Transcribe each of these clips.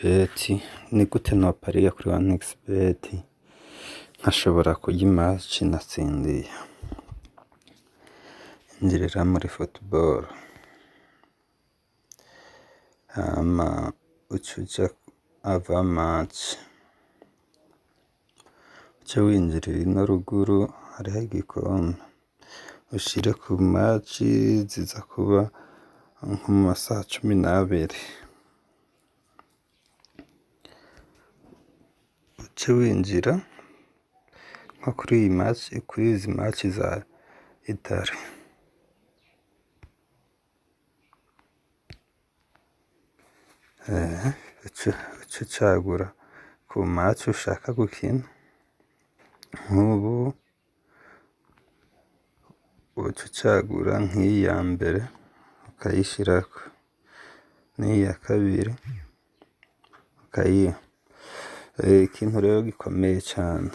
beti ni gute nopariye kuri 1xbet nkashobora kurya imatch natsindiye. Injirira muri football hama ucuja ava match uca winjirira ino ruguru hariho igikombe ushire ku match ziza kuba nko mu masaha 12 uca winjira nko kuri iyi match, kuri izi match za Italy uca ucagura ku match ushaka gukina. Nk'ubu uca ucagura nk'iyi ya mbere ukayishirako n'iyi ya kabiri ukayiha. Ikintu rero gikomeye cane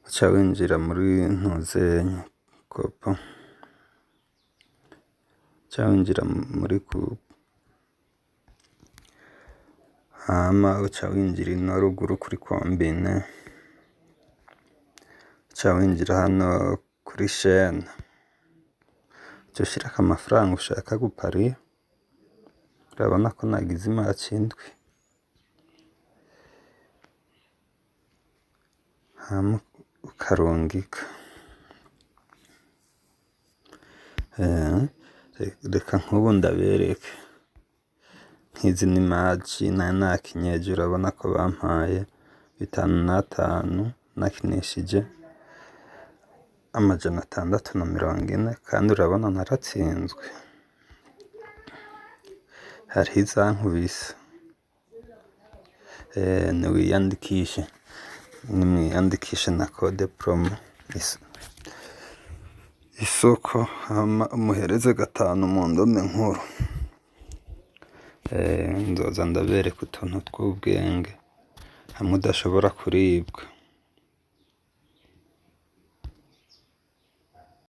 uca winjira muri ntuzenya kopo, uca winjira muri coupe hama uca winjira ino ruguru kuri combine, uca winjira hano kuri chaine uca ushirako amafaranga ushaka gupariya. Urabona ko nagize imatch indwi hama ukarungika. Reka nk'ubu ndabereke nk'izi ni match nari nakinyeje, urabona ko bampaye 5,5 nakinishije 640 kandi urabona naratsinzwe. Hariho izankubise. Nimwiyandikishe na code promo isoko hama umuhereze 5 mu ndome nkuru. Nzoza ndabereka utuntu tw'ubwenge hamwe udashobora kuribwa.